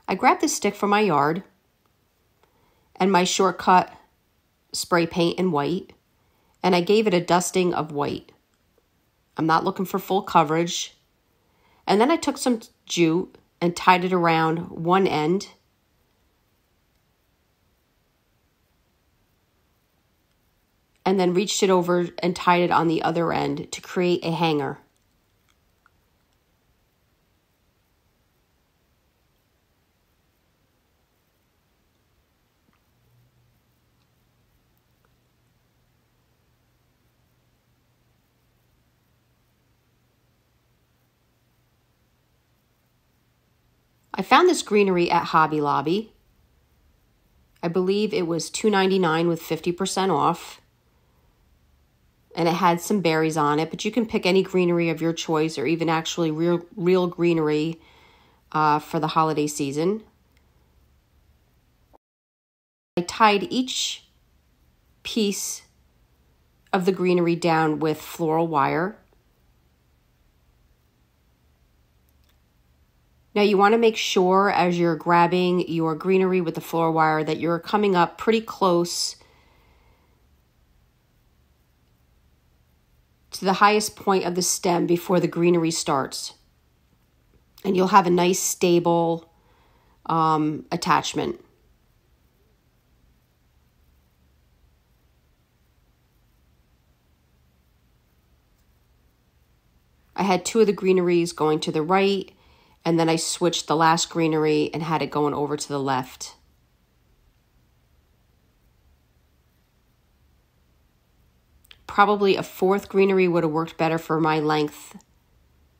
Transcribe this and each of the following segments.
I grabbed this stick from my yard and my shortcut spray paint in white, and I gave it a dusting of white. I'm not looking for full coverage. And then I took some jute and tied it around one end. And then reached it over and tied it on the other end to create a hanger. I found this Greenery at Hobby Lobby. I believe it was $2.99 with 50% off. And it had some berries on it, but you can pick any greenery of your choice, or even actually real greenery for the holiday season. I tied each piece of the greenery down with floral wire. Now you want to make sure as you're grabbing your greenery with the floral wire that you're coming up pretty close to the highest point of the stem before the greenery starts. And you'll have a nice stable attachment. I had two of the greeneries going to the right, and then I switched the last greenery and had it going over to the left. Probably a fourth greenery would have worked better for my length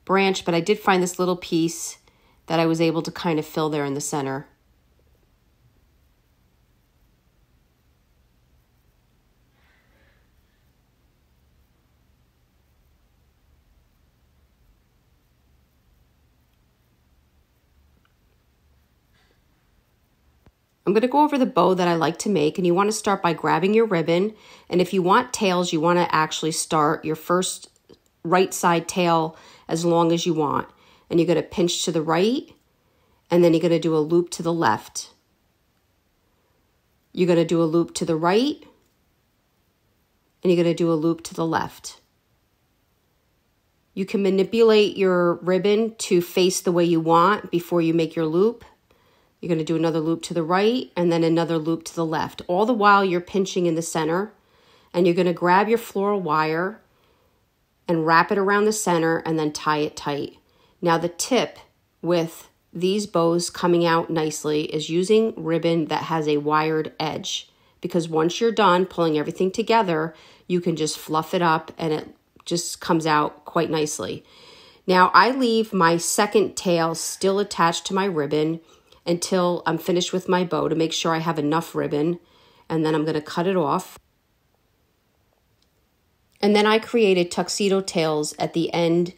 branch, but I did find this little piece that I was able to kind of fill there in the center. I'm going to go over the bow that I like to make, and you want to start by grabbing your ribbon, and if you want tails, you want to actually start your first right side tail as long as you want. And you're going to pinch to the right, and then you're going to do a loop to the left. You're going to do a loop to the right, and you're going to do a loop to the left. You can manipulate your ribbon to face the way you want before you make your loop. You're going to do another loop to the right and then another loop to the left. All the while you're pinching in the center, and you're going to grab your floral wire and wrap it around the center and then tie it tight. Now the tip with these bows coming out nicely is using ribbon that has a wired edge, because once you're done pulling everything together, you can just fluff it up and it just comes out quite nicely. Now I leave my second tail still attached to my ribbon until I'm finished with my bow to make sure I have enough ribbon, and then I'm going to cut it off. And then I created tuxedo tails at the end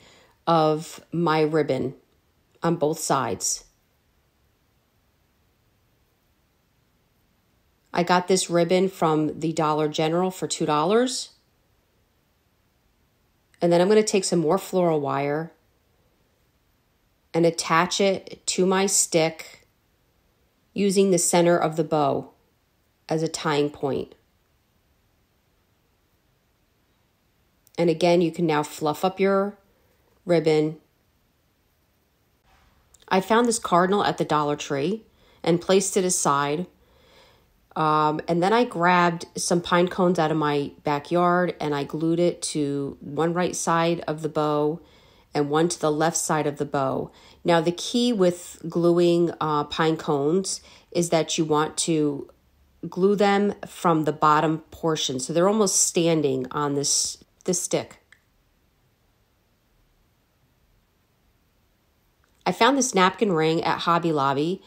of my ribbon on both sides. I got this ribbon from the Dollar General for $2. And then I'm going to take some more floral wire and attach it to my stick using the center of the bow as a tying point. And again, you can now fluff up your ribbon. I found this Cardinal at the Dollar Tree and placed it aside. And then I grabbed some pine cones out of my backyard and I glued it to one right side of the bow and one to the left side of the bow. Now the key with gluing pine cones is that you want to glue them from the bottom portion, so they're almost standing on this stick. I found this napkin ring at Hobby Lobby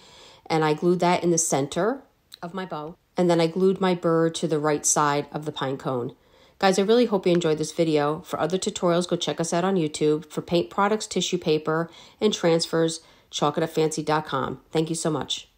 and I glued that in the center of my bow, and then I glued my bird to the right side of the pine cone. Guys, I really hope you enjoyed this video. For other tutorials, go check us out on YouTube. For paint products, tissue paper, and transfers, chalkitupfancy.com. Thank you so much.